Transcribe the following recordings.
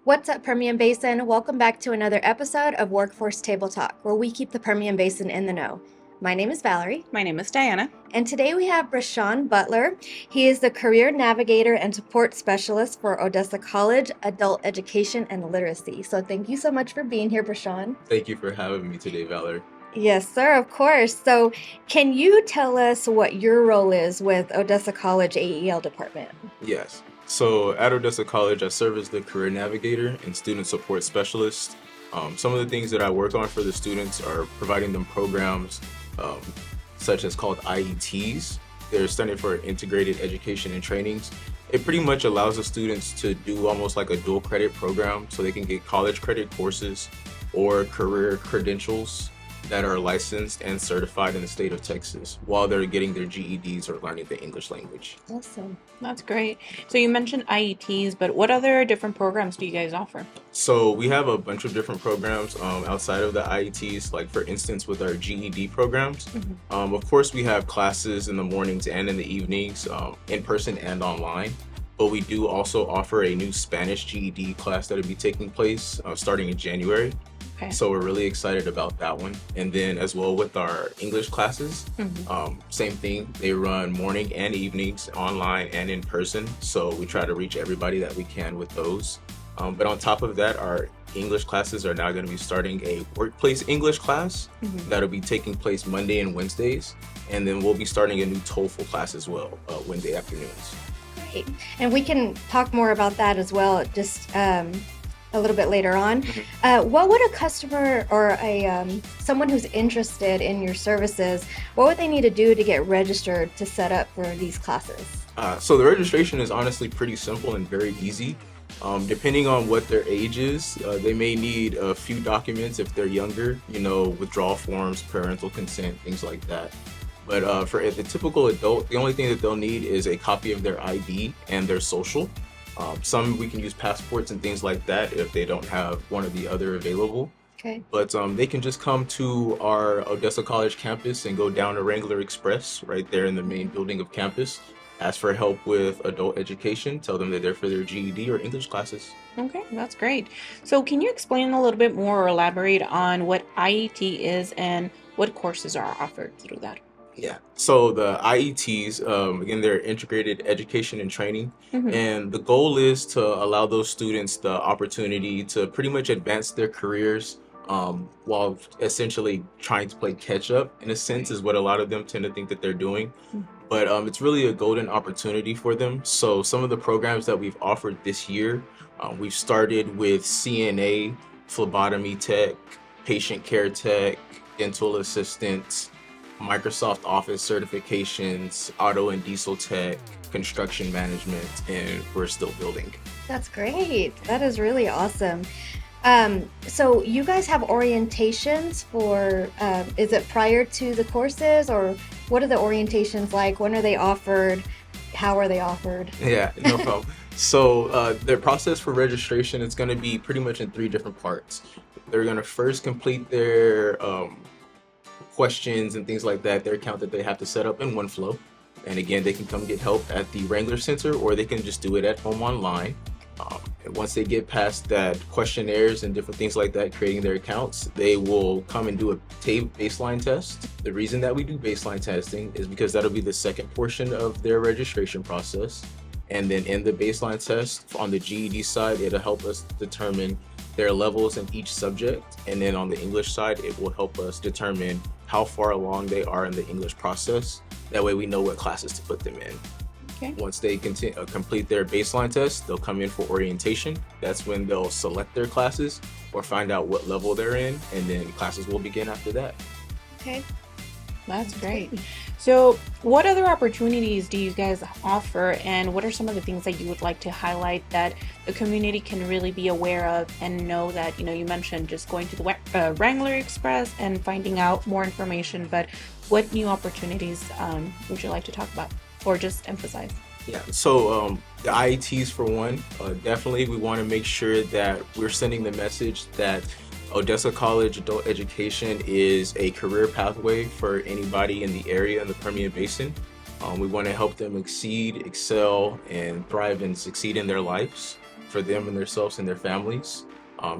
What's up, Permian Basin? Welcome back to another episode of Workforce Table Talk, where we keep the Permian Basin in the know. My name is Valerie, My name is Diana. and today we have Brashawn Butler. He is the Career Navigator and Support Specialist for Odessa College, Adult Education and Literacy. So thank you so much for being here, Brashawn. Thank you for having me today, Valerie. Yes, sir, of course. So can you tell us what your role is with Odessa College AEL Department? Yes. So at Odessa College, I serve as the Career Navigator and Student Support Specialist. Some of the things that I work on for the students are providing them programs um, such as called IETs. They're studying for integrated education and trainings. It pretty much allows the students to do almost like a dual credit program so they can get college credit courses or career credentials that are licensed and certified in the state of Texas while they're getting their GEDs or learning the English language. Awesome. That's great. So you mentioned IETs, but what other different programs do you guys offer? So we have a bunch of different programs outside of the IETs, like for instance with our GED programs. Of course, we have classes in the mornings and in the evenings, in person and online. But we do also offer a new Spanish GED class that will be taking place starting in January. Okay. So we're really excited about that one. And then as well with our English classes, same thing. They run morning and evenings, online and in person. So we try to reach everybody that we can with those. But on top of that, our English classes are now going to be starting a workplace English class that'll be taking place Monday and Wednesdays. And then we'll be starting a new TOEFL class as well, Wednesday afternoons. Great. And we can talk more about that as well, just a little bit later on. What would a customer or someone who's interested in your services, what would they need to do to get registered to set up for these classes? So the registration is honestly pretty simple and very easy. Depending on what their age is, they may need a few documents if they're younger, withdrawal forms, parental consent, things like that. But for the typical adult, the only thing that they'll need is a copy of their ID and their social. Some we can use passports and things like that if they don't have one or the other available. Okay. But they can just come to our Odessa College campus and go down to Wrangler Express right there in the main building of campus. Ask for help with adult education. Tell them they're there for their GED or English classes. Okay, that's great. So can you explain a little bit more or elaborate on what IET is and what courses are offered through that? Yeah. So the IETs, again, they're integrated education and training. And the goal is to allow those students the opportunity to pretty much advance their careers while essentially trying to play catch up, in a sense, is what a lot of them tend to think that they're doing. But it's really a golden opportunity for them. So some of the programs that we've offered this year, we've started with CNA, phlebotomy tech, patient care tech, dental assistants, Microsoft Office certifications, auto and diesel tech, construction management, and we're still building. That's great. That is really awesome. So you guys have orientations for, is it prior to the courses, or what are the orientations like? When are they offered? How are they offered? Yeah, no problem. So their process for registration is going to be pretty much in three different parts. They're going to first complete their questions and things like that, their account that they have to set up in OneFlow. And again, they can come get help at the Wrangler Center, or they can just do it at home online. And once they get past that questionnaires and different things like that, creating their accounts, they will come and do a baseline test. The reason that we do baseline testing is because that'll be the second portion of their registration process. And then in the baseline test on the GED side, it'll help us determine their levels in each subject. And then on the English side, it will help us determine how far along they are in the English process. That way we know what classes to put them in. Okay. Once they complete their baseline test, they'll come in for orientation. That's when they'll select their classes or find out what level they're in, and then classes will begin after that. Okay. That's great. So what other opportunities do you guys offer, and what are some of the things that you would like to highlight that the community can really be aware of and know that, you mentioned just going to the Wrangler Express and finding out more information, but what new opportunities would you like to talk about or just emphasize? Yeah, so the IETs for one, definitely we want to make sure that we're sending the message that Odessa College Adult Education is a career pathway for anybody in the area in the Permian Basin. We want to help them exceed, excel, and thrive and succeed in their lives. for them and themselves and their families.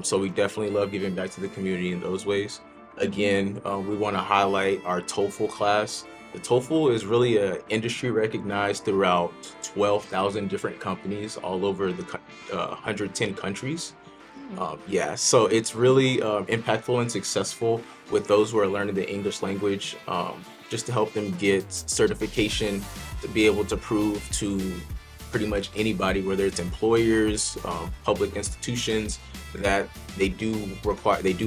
So we definitely love giving back to the community in those ways. Again, we want to highlight our TOEFL class. The TOEFL is really a industry recognized throughout 12,000 different companies all over the 110 countries. Yeah, so it's really impactful and successful with those who are learning the English language, just to help them get certification to be able to prove to pretty much anybody, whether it's employers, public institutions, that they do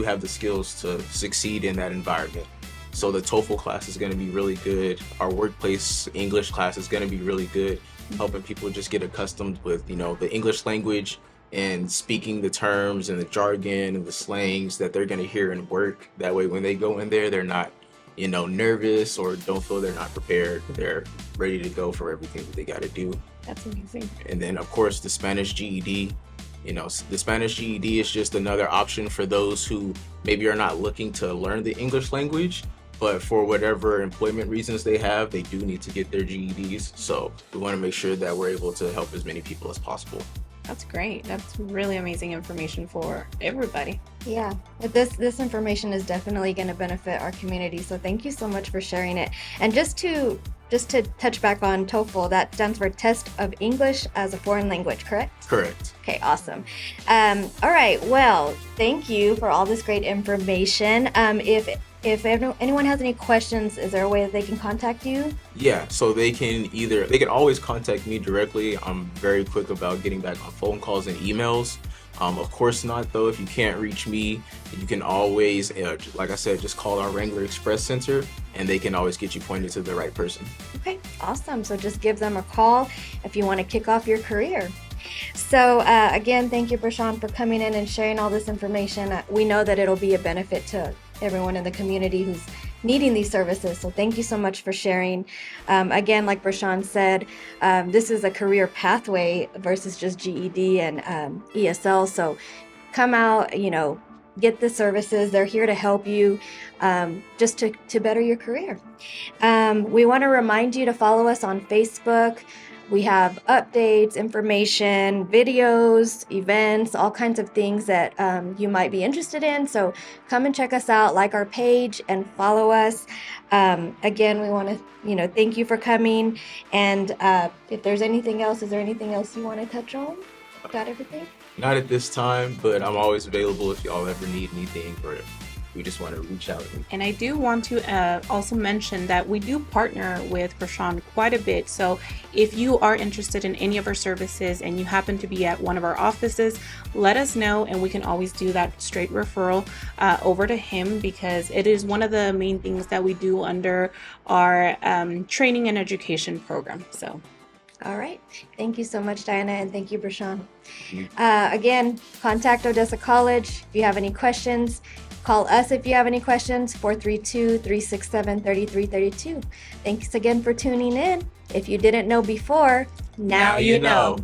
have the skills to succeed in that environment. So the TOEFL class is going to be really good. Our workplace English class is going to be really good, helping people just get accustomed with, the English language and speaking the terms and the jargon and the slangs that they're going to hear in work. That way, when they go in there, they're not, nervous or don't feel they're not prepared. They're ready to go for everything that they got to do. That's amazing. And then, of course, the Spanish GED. The Spanish GED is just another option for those who maybe are not looking to learn the English language, but for whatever employment reasons they have, they do need to get their GEDs. So we want to make sure that we're able to help as many people as possible. That's great. That's really amazing information for everybody. Yeah, this information is definitely going to benefit our community. So thank you so much for sharing it. And just to touch back on TOEFL, that stands for Test of English as a Foreign Language, correct? Correct. Okay, awesome. All right, well, thank you for all this great information. If anyone has any questions, is there a way that they can contact you? Yeah, so they can always contact me directly. I'm very quick about getting back on phone calls and emails. Of course not, though, if you can't reach me, you can always, like I said, just call our Wrangler Express Center and they can always get you pointed to the right person. Okay, awesome. So just give them a call if you want to kick off your career. So again, thank you, Prashant, for coming in and sharing all this information. We know that it'll be a benefit to everyone in the community who's needing these services. So thank you so much for sharing. Again, like Prashant said, this is a career pathway versus just GED and ESL. So come out, get the services. They're here to help you just to better your career. We want to remind you to follow us on Facebook. We have updates, information, videos, events, all kinds of things that you might be interested in. So come and check us out, like our page, and follow us. Again, we want to, thank you for coming. And if there's anything else, is there anything else you want to touch on? Got everything? Not at this time, but I'm always available if y'all ever need anything or if we just want to reach out. And I do want to also mention that we do partner with Prashant quite a bit. So if you are interested in any of our services and you happen to be at one of our offices, let us know and we can always do that straight referral over to him, because it is one of the main things that we do under our training and education program. So. All right. Thank you so much, Diana, and thank you, Prashant. Again, contact Odessa College if you have any questions. Call us if you have any questions, 432-367-3332. Thanks again for tuning in. If you didn't know before, now you know.